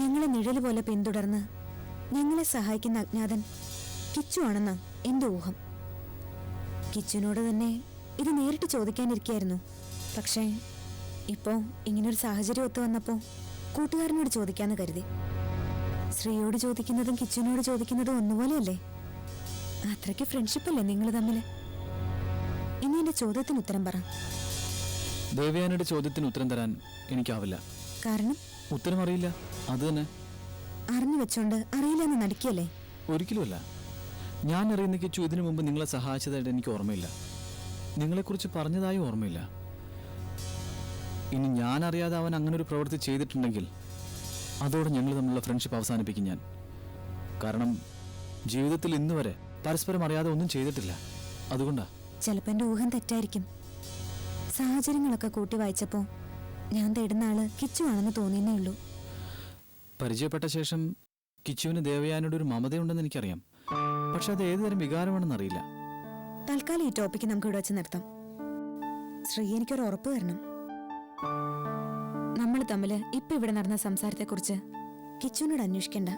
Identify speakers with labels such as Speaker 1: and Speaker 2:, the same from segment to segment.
Speaker 1: ഞങ്ങളെ നിഴല് പോലെ പിന്തുടർന്ന് ഞങ്ങളെ സഹായിക്കുന്ന അജ്ഞാതൻ കിച്ചു ആണെന്ന എന്റെ ഊഹം. കിച്ചുവിനോട് തന്നെ ഇത് നേരിട്ട് ചോദിക്കാനിരിക്കായിരുന്നു. പക്ഷേ ഇപ്പോ ഇങ്ങനൊരു സാഹചര്യം ഒത്തു വന്നപ്പോ കൂട്ടുകാരനോട് ചോദിക്കാന്ന് കരുതി. ശ്രീയോട് ചോദിക്കുന്നതും കിച്ചുവിനോട് ചോദിക്കുന്നതും ഒന്നുപോലെയല്ലേ? അത്രയ്ക്ക് ഫ്രണ്ട്ഷിപ്പല്ലേ നിങ്ങൾ തമ്മില്? ഇനി എന്റെ ചോദ്യത്തിന് ഉത്തരം പറ.
Speaker 2: ദേവയാനിയുടെ ചോദ്യത്തിന് ഉത്തരം തരാൻ എനിക്കാവില്ല.
Speaker 1: കാരണം
Speaker 2: ഉത്തരം അറിയില്ല. അത് തന്നെ.
Speaker 1: അറിഞ്ഞു വെച്ചോണ്ട് അറിയില്ലെന്ന് നടിക്കല്ലേ?
Speaker 2: ഒരിക്കലുമല്ല. ഞാൻ അറിയുന്ന കിച്ചു ഇതിനു മുമ്പ് നിങ്ങളെ സഹായിച്ചതായിട്ട് എനിക്ക് ഓർമ്മയില്ല. നിങ്ങളെക്കുറിച്ച് പറഞ്ഞതായും ഓർമ്മയില്ല. ഇനി ഞാൻ അറിയാതെ അവൻ അങ്ങനെ ഒരു പ്രവൃത്തി ചെയ്തിട്ടുണ്ടെങ്കിൽ അതോടെ ഞങ്ങൾ തമ്മിലുള്ള ഫ്രണ്ട്ഷിപ്പ് അവസാനിപ്പിക്കും ഞാൻ. കാരണം ജീവിതത്തിൽ ഇന്ന് വരെ പരസ്പരം അറിയാതെ ഒന്നും ചെയ്തിട്ടില്ല. അതുകൊണ്ടാ.
Speaker 1: ചിലപ്പോൾ എന്റെ ഊഹം തെറ്റായിരിക്കും. സാഹചര്യങ്ങളൊക്കെ കൂട്ടി വായിച്ചപ്പോ ഞാൻ തേടുന്ന ആള് കിച്ചു ആണെന്ന് തോന്നിയെന്നേ ഉള്ളൂ.
Speaker 2: പരിചയപ്പെട്ട ശേഷം കിച്ചുവിന് ദേവയാനിയുടെ ഒരു മമതയുണ്ടെന്ന് എനിക്കറിയാം. പക്ഷെ അത് ഏതുതരം വികാരമാണെന്ന് അറിയില്ല.
Speaker 1: തൽക്കാലം ഈ ടോപ്പിക്ക് നമുക്ക് ഇവിടെ വെച്ച് നിർത്താം. ശ്രീ, എനിക്കൊരു ഉറപ്പ് തരണം. നമ്മൾ തമ്മില് ഇപ്പൊ ഇവിടെ നടന്ന സംസാരത്തെക്കുറിച്ച് കിച്ചുവിനോട് അന്വേഷിക്കണ്ട.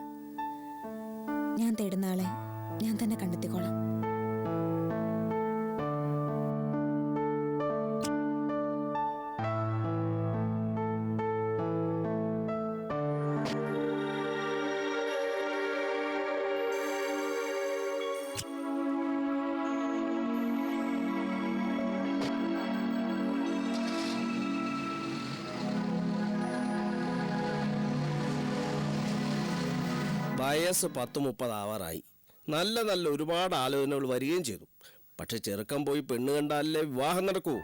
Speaker 1: ഞാൻ തേടുന്ന ആളെ ഞാൻ തന്നെ കണ്ടെത്തിക്കോളാം.
Speaker 3: വയസ്സ് 10-30 ആവാറായി. നല്ല നല്ല ഒരുപാട് ആലോചനകൾ വരികയും ചെയ്തു. പക്ഷെ ചെറുക്കം പോയി പെണ്ണ് കണ്ടാലേ വിവാഹം നടക്കൂ.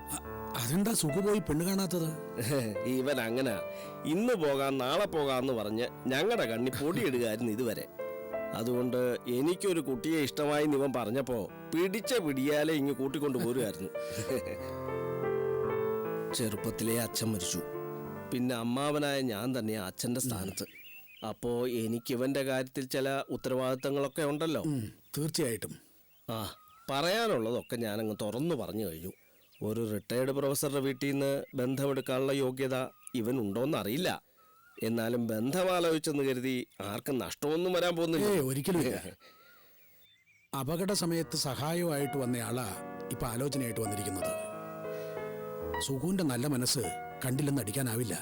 Speaker 4: അതെന്താ സുഖു പോയി പെണ്ണ് കാണാത്തത്?
Speaker 3: ഇവൻ അങ്ങനെ ഇന്ന് പോകാം നാളെ പോകാമെന്ന് പറഞ്ഞ് ഞങ്ങളുടെ കണ്ണി പൊടിയിടുകയായിരുന്നു ഇതുവരെ. അതുകൊണ്ട് എനിക്കൊരു കുട്ടിയെ ഇഷ്ടമായി ഇവൻ പറഞ്ഞപ്പോ പിടിച്ച പിടിയാലെ ഇങ്ങ് കൂട്ടിക്കൊണ്ടു പോരുമായിരുന്നു. ചെറുപ്പത്തിലേ അച്ഛൻ മരിച്ചു. പിന്നെ അമ്മാവനായ ഞാൻ തന്നെയാ അച്ഛൻ്റെ സ്ഥാനത്ത്. അപ്പോ എനിക്കിവന്റെ കാര്യത്തിൽ ചില ഉത്തരവാദിത്തങ്ങളൊക്കെ ഉണ്ടല്ലോ.
Speaker 4: തീർച്ചയായിട്ടും.
Speaker 3: പറയാനുള്ളതൊക്കെ ഞാനങ്ങ് തുറന്നു പറഞ്ഞു കഴിഞ്ഞു. ഒരു റിട്ടയർഡ് പ്രൊഫസറുടെ വീട്ടിൽ നിന്ന് ബന്ധമെടുക്കാനുള്ള യോഗ്യത ഇവനുണ്ടോന്ന് അറിയില്ല. എന്നാലും ബന്ധമാലോചിച്ചെന്ന് കരുതി ആർക്കും നഷ്ടമൊന്നും വരാൻ പോകുന്നില്ല.
Speaker 4: ഒരിക്കലും. അപകട സമയത്ത് സഹായമായിട്ട് വന്നയാളാ ഇപ്പൊ ആലോചനയായിട്ട് വന്നിരിക്കുന്നത്. സുഖുവിന്റെ നല്ല മനസ്സ് കണ്ടില്ലെന്ന് അടിക്കാനാവില്ല.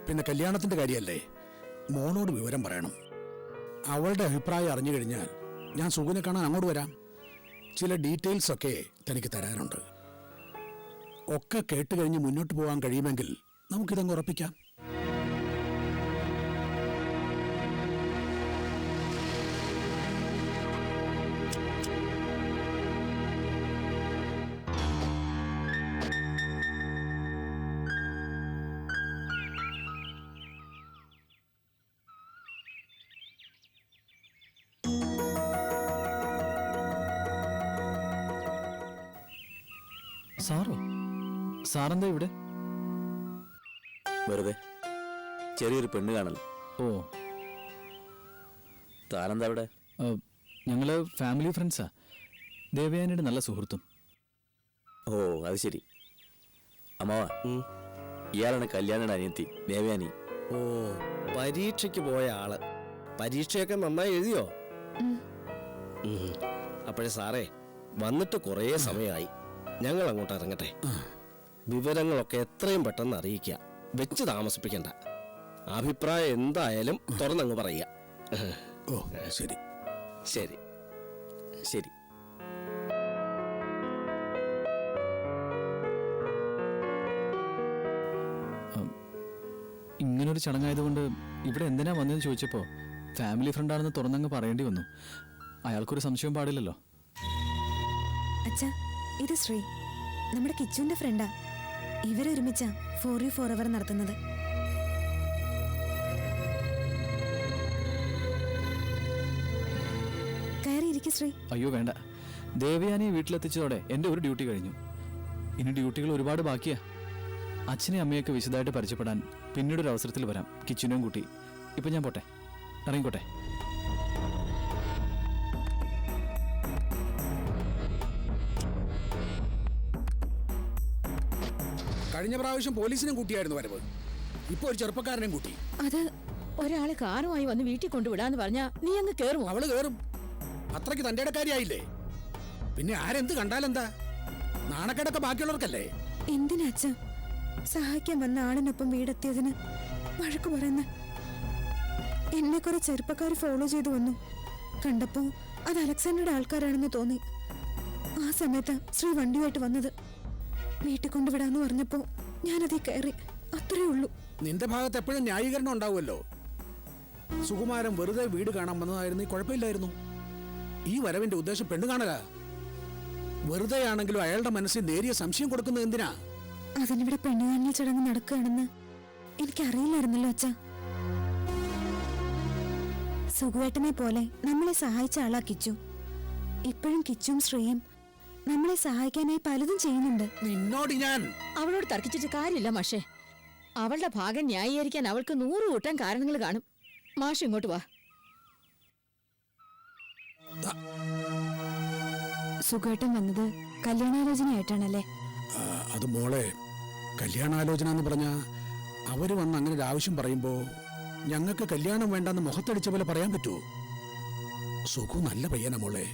Speaker 4: പിന്നെ കല്യാണത്തിന്റെ കാര്യമല്ലേ, മോനോട് വിവരം പറയണം. അവളുടെ അഭിപ്രായം അറിഞ്ഞു കഴിഞ്ഞാൽ ഞാൻ സുഖുവിനെ കാണാൻ അങ്ങോട്ട് വരാം. ചില ഡീറ്റെയിൽസ് ഒക്കെ തനിക്ക് തരാനുണ്ട്. ഒക്കെ കേട്ട് കഴിഞ്ഞ് മുന്നോട്ട് പോകാൻ കഴിയുമെങ്കിൽ നമുക്കിതങ്ങ് ഉറപ്പിക്കാം.
Speaker 2: സാറോ? സാറെന്താ ഇവിടെ?
Speaker 5: വെറുതെ ചെറിയൊരു പെണ്ണ് കാണൽ.
Speaker 2: ഓ,
Speaker 5: താനെന്താ ഇവിടെ?
Speaker 2: ഞങ്ങള് ഫാമിലി ഫ്രണ്ട്സാ. ദേവയാനിയുടെ നല്ല സുഹൃത്തും.
Speaker 5: ഓ, അത് ശരി. അമ്മാവ, ഇയാളാണ് കല്യാണിയുടെ അനിയത്തി ദേവയാനി.
Speaker 3: ഓ, പരീക്ഷയ്ക്ക് പോയ ആള്. പരീക്ഷയൊക്കെ നന്നായി എഴുതിയോ? അപ്പോഴേ സാറേ, വന്നിട്ട് കുറേ സമയമായി. ഞങ്ങൾ അങ്ങോട്ട് ഇറങ്ങട്ടെ. വിവരങ്ങളൊക്കെ എത്രയും പെട്ടെന്ന് അറിയിക്കുക. വെച്ച് താമസിപ്പിക്കണ്ട. അഭിപ്രായം എന്തായാലും തുറന്നങ്ങ് പറയുക.
Speaker 4: ഓ ശരി
Speaker 3: ശരി
Speaker 5: ശരി.
Speaker 2: ഇങ്ങനൊരു ചടങ്ങായതുകൊണ്ട് ഇവിടെ എന്തിനാ വന്നതെന്ന് ചോദിച്ചപ്പോൾ ഫാമിലി ഫ്രണ്ടാണെന്ന് തുറന്നങ്ങ് പറയേണ്ടി വന്നു. അയാൾക്കൊരു സംശയവും പാടില്ലല്ലോ.
Speaker 1: അച്ഛാ, ഇത് ശ്രീ, നമ്മുടെ കിച്ചുവിന്റെ ഫ്രണ്ടാ. ഇവരൊരുമിച്ചാ ഫോർ യു ഫോർ എവർ നടത്തുന്നത്. കയറിയിരിക്കും ശ്രീ.
Speaker 2: അയ്യോ വേണ്ട, ദേവയാനിയെ വീട്ടിലെത്തിച്ചതോടെ എൻ്റെ ഒരു ഡ്യൂട്ടി കഴിഞ്ഞു. ഇനി ഡ്യൂട്ടികൾ ഒരുപാട് ബാക്കിയാ. അച്ഛനെയും അമ്മയൊക്കെ വിശദമായിട്ട് പരിചയപ്പെടാൻ പിന്നീടൊരു അവസരത്തിൽ വരാം, കിച്ചുനെയും കൂട്ടി. ഇപ്പം ഞാൻ പോട്ടെ, ഇറങ്ങിക്കോട്ടെ.
Speaker 4: കഴിഞ്ഞ പ്രാവശ്യം പോലീസിനും കൂട്ടിയായിരുന്നു വരവ്. ഇപ്പൊ ഒരു ചെറുപ്പക്കാരനെയും കൂട്ടി.
Speaker 6: അത് ഒരാളെ കാറുമായി വന്ന് വീട്ടിൽ കൊണ്ടുവിടാന്ന് പറഞ്ഞാ നീ അങ്ങ് കേറുമോ?
Speaker 4: അവള് കേറും. അത്രയ്ക്ക് തന്റെ ഇടക്കാരിയായില്ലേ. പിന്നെ ആരെന്ത് കണ്ടാലെന്താ? നാണക്കേടൊക്കെ ബാക്കിയുള്ളവർക്കല്ലേ.
Speaker 1: എന്തിനാ അച്ഛാ സഹായിക്കാൻ വന്ന ആളിനൊപ്പം വീടെത്തിയതിന് വഴക്ക് പറയുന്ന? എന്നെ കുറെ ചെറുപ്പക്കാർ ഫോളോ ചെയ്തു വന്നു. കണ്ടപ്പോ അത് അലക്സാണ്ടറുടെ ആൾക്കാരാണെന്ന് തോന്നി. ആ സമയത്താ ശ്രീ വണ്ടിയായിട്ട് വന്നത്. വീട്ടിൽ കൊണ്ടുവിടാന്ന് പറഞ്ഞപ്പോ ഞാനതേ കയറി. അത്രേ ഉള്ളൂ.
Speaker 4: നിന്റെ ഭാഗത്ത് എപ്പോഴും ന്യായീകരണം ഉണ്ടാവുമല്ലോ. സുകുമാരൻ വെറുതെ വീട് കാണാൻ വന്നതായിരുന്നു, കുഴപ്പമില്ലായിരുന്നു. ഈ വരവിന്റെ ഉദ്ദേശം പെണ്ണ് കാണല. വെറുതെ ആണെങ്കിലും അയാളുടെ മനസ്സിൽ നേരിയ സംശയം കൊടുക്കുന്നത് എന്തിനാ?
Speaker 1: അതിനിവിടെ പെണ്ണുകാണൽ ചടങ്ങ് നടക്കുകയാണെന്ന് എനിക്കറിയില്ലായിരുന്നല്ലോ അച്ഛാ. സുഖുവേട്ടനെ പോലെ നമ്മളെ സഹായിച്ച ആളാ കിച്ചു. ഇപ്പോഴും കിച്ചും ശ്രീയും നമ്മളെ സഹായിക്കാനായി പലതും ചെയ്യുന്നുണ്ട്.
Speaker 4: നിന്നോട് ഞാൻ
Speaker 6: അവളോട് തർക്കിച്ചിട്ട് കാര്യമില്ല മാഷേ. അവളുടെ ഭാഗം ന്യായീകരിക്കാൻ അവൾക്ക് 100 കൂട്ടം കാരണങ്ങൾ കാണും. മാഷ് ഇങ്ങോട്ട് വാ.
Speaker 1: സുഖേട്ടൻ വന്നത് കല്യാണാലോചനയായിട്ടാണല്ലേ?
Speaker 4: അത് മോളെ, കല്യാണാലോചന എന്ന് പറഞ്ഞാ അവര് വന്ന് അങ്ങനെ ഒരു ആവശ്യം പറയുമ്പോ ഞങ്ങൾക്ക് കല്യാണം വേണ്ടെന്ന് മുഖത്തടിച്ച പോലെ പറയാൻ പറ്റുമോ? സുഖു നല്ല പയ്യനാ മോളെ.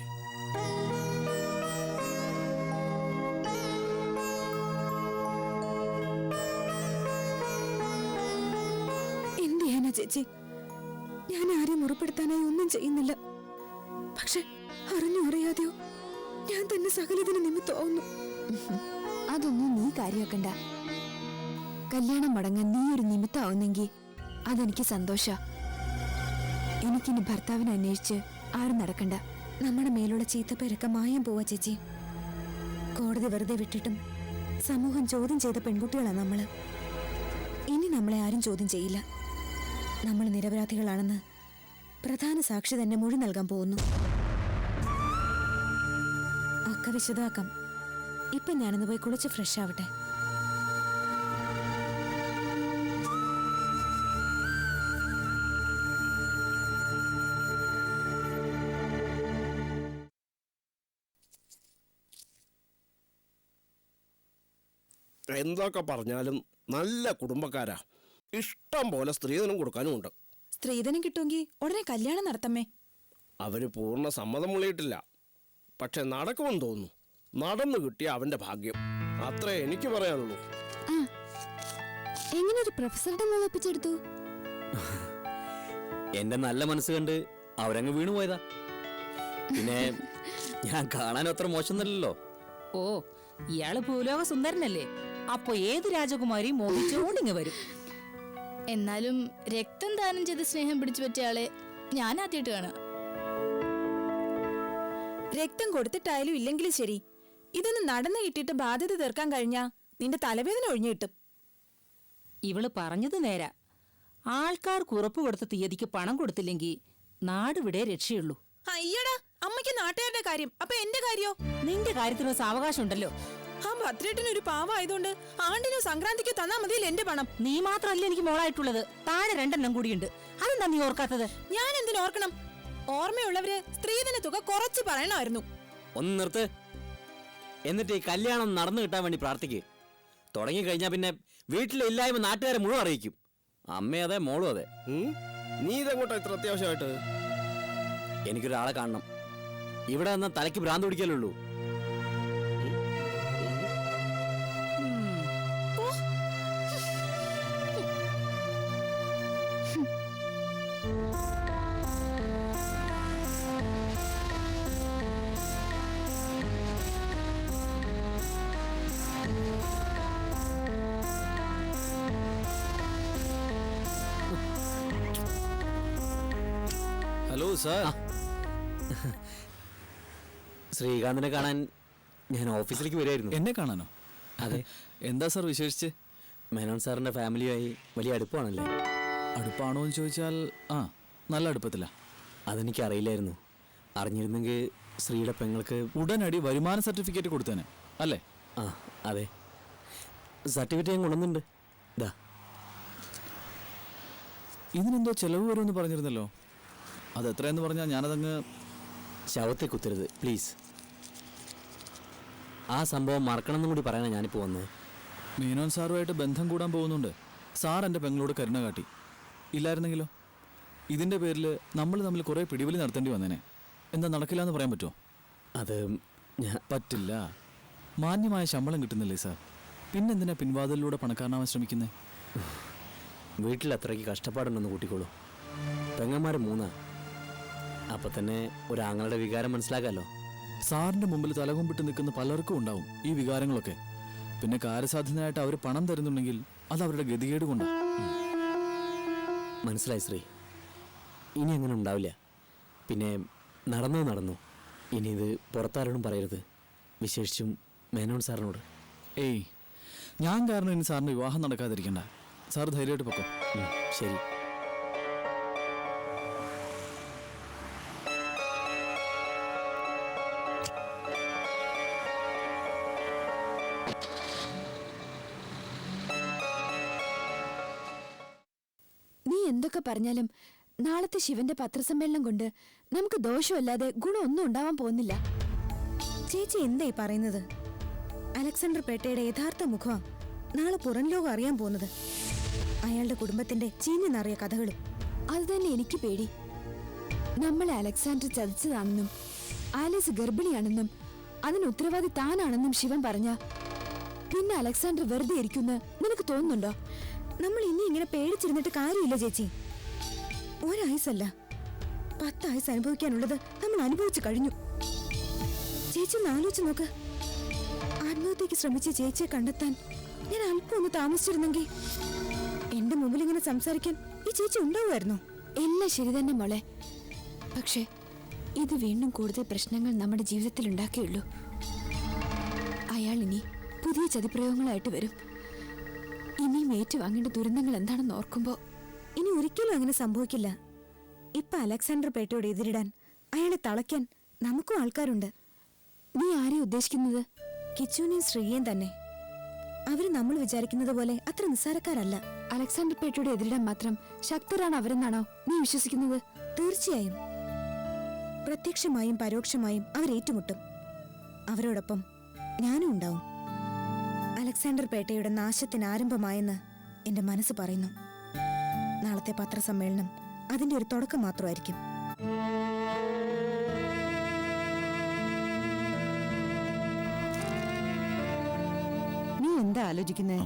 Speaker 1: എന്ത് ചെയ്യാനാ ചേച്ചി? ഞാൻ ആരെയും മുറിപ്പെടുത്താനായി ഒന്നും ചെയ്യുന്നില്ല. പക്ഷെ അറിഞ്ഞോ അറിയാതെയോ ഞാൻ തന്നെ സകലതിന് നിമിത്തമാവുന്നു. അതൊന്നും നീ കാര്യമാക്കണ്ട. കല്യാണം മുടങ്ങാൻ നീ ഒരു നിമിത്തമാവുന്നെങ്കിൽ അതെനിക്ക് സന്തോഷ. എനിക്കിനി ഭർത്താവിനെ അന്വേഷിച്ച് ആരും നടക്കണ്ട. നമ്മുടെ മേലുള്ള ചീത്തപ്പേരൊക്കെ മായം പോവാ ചേച്ചി. കോടതി വെറുതെ വിട്ടിട്ടും സമൂഹം ചോദ്യം ചെയ്ത പെൺകുട്ടികളാണ് നമ്മള്. ഇനി നമ്മളെ ആരും ചോദ്യം ചെയ്യില്ല. നമ്മൾ നിരപരാധികളാണെന്ന് പ്രധാന സാക്ഷി തന്നെ മൊഴി നൽകാൻ പോകുന്നു. ഒക്കെ വിശദമാക്കാം. ഇപ്പൊ ഞാനൊന്ന് പോയി കുളിച്ച് ഫ്രഷ് ആവട്ടെ.
Speaker 3: എന്തൊക്കെ പറഞ്ഞാലും നല്ല കുടുംബക്കാരാ. ഇഷ്ടം പോലെ സ്ത്രീധനം കൊടുക്കാനും ഉണ്ട്.
Speaker 7: സ്ത്രീധനം കിട്ടുമെങ്കിൽ ഉടനെ കല്യാണം നടത്തമ്മേ.
Speaker 3: അവര് പൂർണ്ണ സമ്മതം മുള്ളിയിട്ടില്ല. പക്ഷെ നടക്കുമെന്ന് തോന്നുന്നു. നടന്നു കിട്ടിയ അവന്റെ ഭാഗ്യം. അത്രേ എനിക്ക് പറയാനുള്ളൂ.
Speaker 1: എങ്ങനെ ഒരു പ്രൊഫസറുടെ മുളപ്പിച്ചെടുത്തു?
Speaker 5: എന്റെ നല്ല മനസ്സ് കണ്ട് അവരങ്ങ് വീണു പോയതാ. പിന്നെ ഞാൻ കാണാൻ അത്ര മോശമൊന്നല്ലല്ലോ.
Speaker 6: ഓ, ഇയാള് ഭൂലോക സുന്ദരനല്ലേ? അപ്പൊ ഏത് രാജകുമാരി മോഹിച്ചോണ്ടിങ്ങ് വരും.
Speaker 7: എന്നാലും രക്തം ദാനം ചെയ്ത് സ്നേഹം പിടിച്ചു പറ്റിയ ആളെ ഞാൻ ആദ്യമായിട്ട് കാണാം. രക്തം കൊടുത്തിട്ടായാലും ഇല്ലെങ്കിലും ശരി, ഇതൊന്ന് നടന്നു കിട്ടിയിട്ട് ബാധ്യത തീർക്കാൻ കഴിഞ്ഞാ നിന്റെ തലവേദന ഒഴിഞ്ഞു കിട്ടും.
Speaker 6: ഇവള് പറഞ്ഞത് നേരാ. ആൾക്കാർക്ക് ഉറപ്പ് കൊടുത്ത തീയതിക്ക് പണം കൊടുത്തില്ലെങ്കിൽ നാടിവിടെ രക്ഷയുള്ളൂ.
Speaker 7: അയ്യടാ, അമ്മയ്ക്ക് നാട്ടുകാരുടെ കാര്യം, അപ്പൊ എന്റെ കാര്യോ?
Speaker 6: നിന്റെ കാര്യത്തിന് സാവകാശം ഉണ്ടല്ലോ.
Speaker 7: ആ ഭദ്രേട്ടന് ഒരു പാവായതുകൊണ്ട് ആണ്ടിനോ സംക്രാന്തിക്കോ തന്നാ മതിയില്ല എന്റെ പണം.
Speaker 6: നീ മാത്രമല്ല എനിക്ക് മോളായിട്ടുള്ളത്, താഴെ 2 കൂടിയുണ്ട്. അതെന്താ നീ ഓർക്കാത്തത്?
Speaker 7: ഞാൻ എന്തിനു ഓർക്കണം? ഓർമ്മയുള്ളവര് സ്ത്രീധന തുക കുറച്ച് പറയണമായിരുന്നു.
Speaker 5: ഒന്ന് നിർത്ത്. എന്നിട്ട് ഈ കല്യാണം നടന്നു കിട്ടാൻ വേണ്ടി പ്രാർത്ഥിക്കുക. തുടങ്ങിക്കഴിഞ്ഞാൽ പിന്നെ വീട്ടിലെ ഇല്ലായ്മ നാട്ടുകാരെ മുഴുവൻ അറിയിക്കും. അമ്മ അതെ, മോളും അതെ.
Speaker 3: നീ ഇതെങ്ങോട്ടാ ഇത്ര അത്യാവശ്യമായിട്ട്?
Speaker 5: എനിക്കൊരാളെ കാണണം. ഇവിടെ വന്നാൽ തലയ്ക്ക് ഭ്രാന്ത് പിടിക്കലുള്ളൂ.
Speaker 2: Hello sir.
Speaker 5: ശ്രീകാന്തിനെ കാണാൻ ഞാൻ ഓഫീസിലേക്ക് വരുമായിരുന്നു.
Speaker 2: എന്നെ കാണാനോ?
Speaker 5: അതെ.
Speaker 2: എന്താ സാർ വിശേഷിച്ച്?
Speaker 5: മേനോൻ സാറിന്റെ ഫാമിലിയുമായി വലിയ അടുപ്പമാണല്ലേ?
Speaker 2: അടുപ്പാണോ എന്ന് ചോദിച്ചാൽ നല്ല അടുപ്പത്തില്ല.
Speaker 5: അതെനിക്ക് അറിയില്ലായിരുന്നു. അറിഞ്ഞിരുന്നെങ്കിൽ ശ്രീയുടെ പെങ്ങൾക്ക്
Speaker 2: ഉടനടി വരുമാന സർട്ടിഫിക്കറ്റ് കൊടുത്തേനെ അല്ലേ?
Speaker 5: ആ അതെ, സർട്ടിഫിക്കറ്റ് ഞാൻ കൊണ്ടുവന്നുണ്ട്. ഇതാ.
Speaker 2: ഇതിനെന്തോ ചെലവ് വരുമെന്ന് പറഞ്ഞിരുന്നല്ലോ. അത് എത്രയെന്ന് പറഞ്ഞാൽ ഞാനതങ്ങ്...
Speaker 5: ശവത്തെ കുത്തരുത് പ്ലീസ്. ആ സംഭവം മറക്കണമെന്നും കൂടി പറയാനാണ് ഞാനിപ്പോൾ വന്നത്.
Speaker 2: മേനോൻ സാറുമായിട്ട് ബന്ധം കൂടാൻ പോകുന്നുണ്ട്. സാർ എൻ്റെ പെങ്ങളോട് കരുണ കാട്ടി. ഇല്ലായിരുന്നെങ്കിലോ? ഇതിൻ്റെ പേരിൽ നമ്മൾ തമ്മിൽ കുറേ പിടിവലി നടത്തേണ്ടി വന്നേനെ. എന്താ നടക്കില്ല എന്ന് പറയാൻ പറ്റുമോ?
Speaker 5: അത്
Speaker 2: പറ്റില്ല. മാന്യമായ ശമ്പളം കിട്ടുന്നില്ലേ സാർ? പിന്നെന്തിനാ പിൻവാതിലൂടെ പണക്കാരനാവാൻ ശ്രമിക്കുന്നത്?
Speaker 5: വീട്ടിൽ അത്രയ്ക്ക് കഷ്ടപ്പാടുണ്ടെന്ന് കൂട്ടിക്കോളൂ. പെങ്ങന്മാർ 3. അപ്പം തന്നെ ഒരാങ്ങളുടെ വികാരം മനസ്സിലാക്കാമല്ലോ.
Speaker 2: സാറിൻ്റെ മുമ്പിൽ തലകുമ്പിട്ട് നിൽക്കുന്ന പലർക്കും ഉണ്ടാവും ഈ വികാരങ്ങളൊക്കെ. പിന്നെ കാര്യസാധ്യതയായിട്ട് അവർ പണം തരുന്നുണ്ടെങ്കിൽ അത് അവരുടെ ഗതികേട് കൊണ്ടാണ്.
Speaker 5: മനസ്സിലായി ശ്രീ. ഇനി അങ്ങനെ ഉണ്ടാവില്ല. പിന്നെ നടന്നു. ഇനി ഇത് പുറത്താരോടും പറയരുത്, വിശേഷിച്ചും മേനോൻ സാറിനോട്.
Speaker 2: ഏയ്, ഞാൻ കാരണം ഇനി സാറിന് വിവാഹം നടക്കാതിരിക്കണ്ട. സാർ ധൈര്യമായിട്ട് പൊക്കോ.
Speaker 5: ശരി.
Speaker 8: നീ എന്തൊക്കെ പറഞ്ഞാലും നാളത്തെ ശിവന്റെ പത്രസമ്മേളനം കൊണ്ട് നമുക്ക് ദോഷമല്ലാതെ ഗുണമൊന്നും ഉണ്ടാവാൻ പോകുന്നില്ല.
Speaker 1: ചേച്ചി എന്തായി പറയുന്നത്? അലക്സാണ്ടർ പേട്ടയുടെ യഥാർത്ഥ മുഖം നാളെ പുറം ലോകം അറിയാൻ പോകുന്നത്. അയാളുടെ കുടുംബത്തിന്റെ ചീഞ്ഞു നാറിയ കഥകളും.
Speaker 8: അത് തന്നെ എനിക്ക് പേടി. നമ്മളെ അലക്സാണ്ടർ ചതിച്ചതാണെന്നും ആലീസ് ഗർഭിണിയാണെന്നും അതിന് ഉത്തരവാദി താനാണെന്നും ശിവൻ പറഞ്ഞ പിന്നെ അലക്സാണ്ടർ വെറുതെ ഇരിക്കുമെന്ന് നിനക്ക് തോന്നുന്നുണ്ടോ?
Speaker 1: നമ്മൾ ഇനി ഇങ്ങനെ പേടിച്ചിരുന്നിട്ട് കാര്യമില്ല ചേച്ചി. ഒരായുസല്ല 10 ആയുസ് അനുഭവിക്കാനുള്ളത് നമ്മൾ അനുഭവിച്ചു കഴിഞ്ഞു. ചേച്ചി ഒന്ന് ആലോചിച്ച് നോക്ക്. ആത്മഹത്യക്ക് ശ്രമിച്ച ചേച്ചിയെ കണ്ടെത്താൻ ഞാൻ അല്പം ഒന്ന് താമസിച്ചിരുന്നെങ്കിൽ എന്റെ മുമ്പിൽ ഇങ്ങനെ സംസാരിക്കാൻ ഈ ചേച്ചി ഉണ്ടാവുമായിരുന്നോ?
Speaker 8: എല്ലാം ശരി തന്നെ മോളെ. പക്ഷെ ഇത് വീണ്ടും കൂടുതൽ പ്രശ്നങ്ങൾ നമ്മുടെ ജീവിതത്തിൽ ഉണ്ടാക്കിയുള്ളൂ. അയാൾ ഇനി പുതിയ ചതിപ്രയോഗങ്ങളായിട്ട് വരും. ഇനിയും ഏറ്റുവാങ്ങേണ്ട ദുരന്തങ്ങൾ എന്താണെന്ന് ഓർക്കുമ്പോ
Speaker 1: ഇനി ഒരിക്കലും അങ്ങനെ സംഭവിക്കില്ല. ഇപ്പൊ അലക്സാണ്ടർ പേട്ടയോട് എതിരിടാൻ, അയാളെ തളയ്ക്കാൻ നമുക്കും ആൾക്കാരുണ്ട്.
Speaker 8: നീ ആരെയും ഉദ്ദേശിക്കുന്നത്?
Speaker 1: കിച്ചുവിനെയും ശ്രീയേയും തന്നെ. അവര് നമ്മൾ വിചാരിക്കുന്നത് പോലെ അത്ര നിസ്സാരക്കാരല്ല.
Speaker 8: അലക്സാണ്ടർ പേട്ടയോട് എതിരിടാൻ മാത്രം ശക്തരാണ് അവരെന്നാണോ നീ വിശ്വസിക്കുന്നത്?
Speaker 1: തീർച്ചയായും. പ്രത്യക്ഷമായും പരോക്ഷമായും അവരേറ്റുമുട്ടും. അവരോടൊപ്പം ഞാനും ഉണ്ടാവും. അലക്സാണ്ടർ പേട്ടയുടെ നാശത്തിന് ആരംഭമായെന്ന് എന്റെ മനസ്സ് പറയുന്നു. നാളത്തെ പത്രസമ്മേളനം അതിന്റെ ഒരു തുടക്കം മാത്രമായിരിക്കും.
Speaker 6: നീ എന്താ ആലോചിക്കുന്നേ?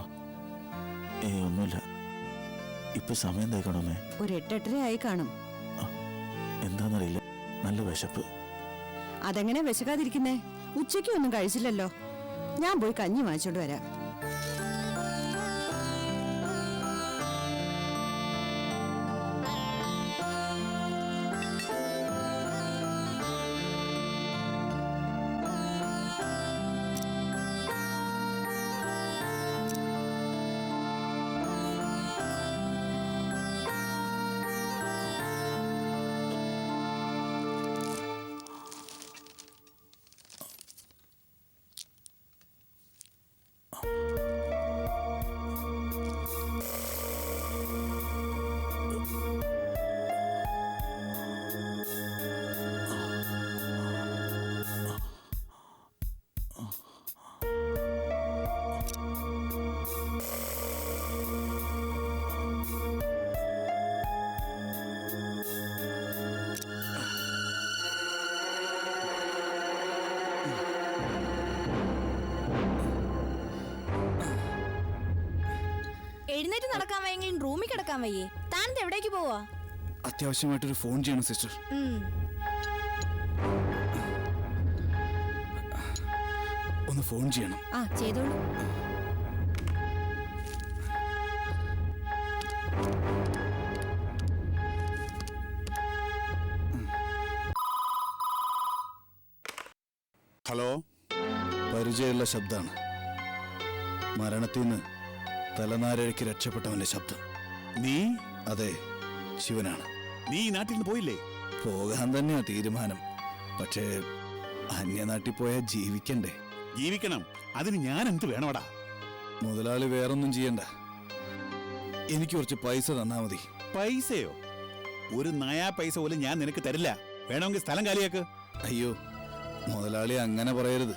Speaker 9: ഒന്നുമില്ല. ഇപ്പൊ സമയം എന്തായിക്കണമേ?
Speaker 6: ഒരു 8-8:30 ആയി കാണും.
Speaker 9: എന്താന്നറിയില്ല, നല്ല വിശപ്പ്.
Speaker 6: അതെങ്ങനെ വിശക്കാതിരിക്കുന്നേ? ഉച്ചയ്ക്ക് ഒന്നും കഴിച്ചില്ലല്ലോ. ഞാൻ പോയി കഞ്ഞി വാങ്ങിച്ചോണ്ട് വരാം.
Speaker 8: എഴുന്നേറ്റ് നടക്കാൻ വയ്യെങ്കിലും റൂമിൽ കിടക്കാൻ വയ്യേ? താൻ എവിടേക്ക് പോവാ?
Speaker 2: അത്യാവശ്യമായിട്ടൊരു ഫോൺ ചെയ്യണം സിസ്റ്റർ. ഒന്ന് ഫോൺ ചെയ്യണം.
Speaker 1: ആ ചെയ്തോളൂ.
Speaker 4: ഹലോ.
Speaker 2: പരിചയമുള്ള ശബ്ദമാണ്. മരണത്തിൽ നിന്ന് തലനാരഴയ്ക്ക് രക്ഷപ്പെട്ടവന്റെ ശബ്ദം.
Speaker 4: നീ?
Speaker 2: അതെ, ശിവനാണ്.
Speaker 4: നീ ഈ നാട്ടിൽ നിന്ന് പോയില്ലേ?
Speaker 2: പോകാൻ തന്നെയാ തീരുമാനം. പക്ഷേ അന്യനാട്ടിൽ പോയാൽ ജീവിക്കണ്ടേ?
Speaker 4: ജീവിക്കണം. അതിന് ഞാൻ എന്ത് വേണോടാ?
Speaker 2: മുതലാളി വേറൊന്നും ചെയ്യണ്ട, എനിക്ക് കുറച്ച് പൈസ തന്നാ മതി.
Speaker 4: പൈസയോ? ഒരു നയാ പൈസ പോലും ഞാൻ നിനക്ക് തരില്ല. വേണമെങ്കിൽ സ്ഥലം കാലിയാക്ക്.
Speaker 2: അയ്യോ മുതലാളി അങ്ങനെ പറയരുത്.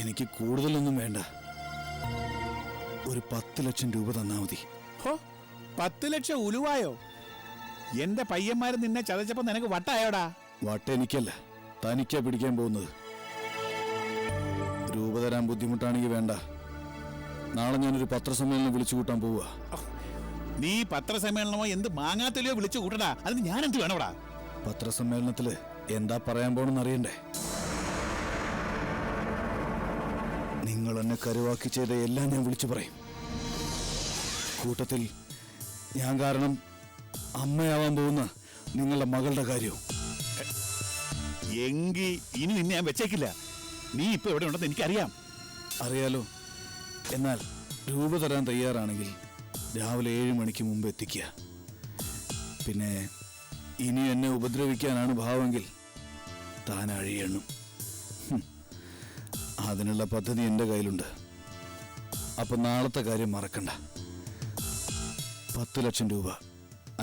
Speaker 2: എനിക്ക് കൂടുതലൊന്നും വേണ്ട, ഒരു 10 ലക്ഷം രൂപ തന്നാ മതി.
Speaker 4: ഹോ, 10 ലക്ഷം ഉലുവായോ? എന്റെ പയ്യന്മാര് നിന്നെ ചതച്ചപ്പോ നിനക്ക് വട്ടായോടാ?
Speaker 2: വട്ട എനിക്കല്ല, തനിക്കാ പിടിക്കാൻ പോകുന്നത്. രൂപ തരാൻ ബുദ്ധിമുട്ടാണെങ്കിൽ വേണ്ട. നാളെ ഞാനൊരു പത്രസമ്മേളനം വിളിച്ചു കൂട്ടാൻ പോവുക.
Speaker 4: നീ പത്രസമ്മേളനമോ എന്ത് മാങ്ങാത്തലിയോ വിളിച്ചു കൂട്ടടാ. അതിന് ഞാൻ എന്ത് വേണോടാ?
Speaker 2: പത്രസമ്മേളനത്തില് എന്താ പറയാൻ പോണെന്ന് അറിയണ്ടേ? നിങ്ങൾ എന്നെ കരുവാക്കി ചെയ്ത എല്ലാം ഞാൻ വിളിച്ചു പറയും. കൂട്ടത്തിൽ ഞാൻ കാരണം അമ്മയാവാൻ പോകുന്ന നിങ്ങളുടെ മകളുടെ കാര്യവും.
Speaker 4: എങ്കി ഇനി നിന്നെ ഞാൻ വെച്ചേക്കില്ല. നീ ഇപ്പൊ എവിടെ ഉണ്ടെന്ന് എനിക്കറിയാം.
Speaker 2: അറിയാലോ. എന്നാൽ രൂപ തരാൻ തയ്യാറാണെങ്കിൽ രാവിലെ 7 മണിക്ക് മുമ്പ് എത്തിക്കുക. പിന്നെ ഇനി എന്നെ ഉപദ്രവിക്കാനാണ് ഭാവമെങ്കിൽ താൻ അഴിയണം. അതിനുള്ള പദ്ധതി എൻ്റെ കയ്യിലുണ്ട്. അപ്പൊ നാളത്തെ കാര്യം മറക്കണ്ട. 10 ലക്ഷം രൂപ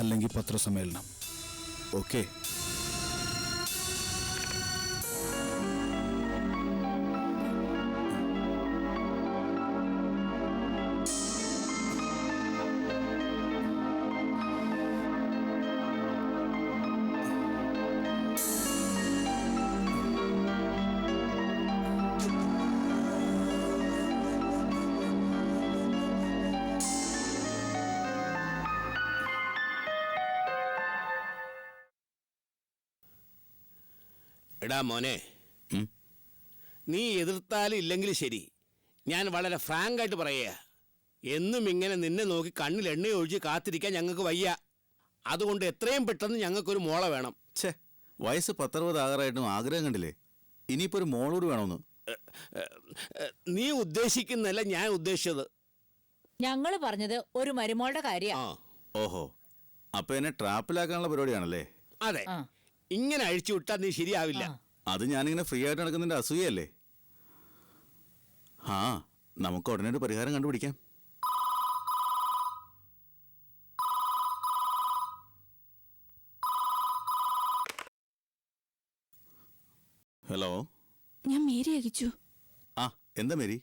Speaker 2: അല്ലെങ്കിൽ പത്രസമ്മേളനം. ഓക്കെ?
Speaker 10: എടാ മോനെ, നീ എതിർത്താലും ഇല്ലെങ്കിലും ശരി, ഞാൻ വളരെ ഫ്രാങ്കായിട്ട് പറയുക, എന്നും ഇങ്ങനെ നിന്നെ നോക്കി കണ്ണിൽ എണ്ണ ഒഴിച്ച് കാത്തിരിക്കാൻ ഞങ്ങൾക്ക് വയ്യ. അതുകൊണ്ട് എത്രയും പെട്ടെന്ന് ഞങ്ങൾക്കൊരു മോളെ വേണം.
Speaker 9: ഛേ, വയസ്സ് 10-60 ആകാറായിട്ടും ആഗ്രഹം കണ്ടില്ലേ? ഇനിയിപ്പോ ഒരു മോളോട് വേണമെന്ന്.
Speaker 10: നീ ഉദ്ദേശിക്കുന്നല്ല ഞാൻ ഉദ്ദേശിച്ചത്.
Speaker 6: ഞങ്ങള് പറഞ്ഞത് ഒരു മരുമോളുടെ കാര്യ.
Speaker 9: ഓഹോ, അപ്പൊ എന്നെ ട്രാപ്പിലാക്കാനുള്ള പരിപാടിയാണല്ലേ?
Speaker 10: അതെ, ഇങ്ങനെ അഴിച്ചു വിട്ടാൽ നീ ശരിയാവില്ല.
Speaker 9: അത് ഞാനിങ്ങനെ ഫ്രീ ആയിട്ട് നടക്കുന്നതിന്റെ അസൂയല്ലേ? ആ, നമുക്ക് ഉടനെ ഒരു പരിഹാരം കണ്ടുപിടിക്കാം. ഹലോ,
Speaker 8: ഞാൻ മേരി അയച്ചു.
Speaker 9: ആ എന്താ മേരി?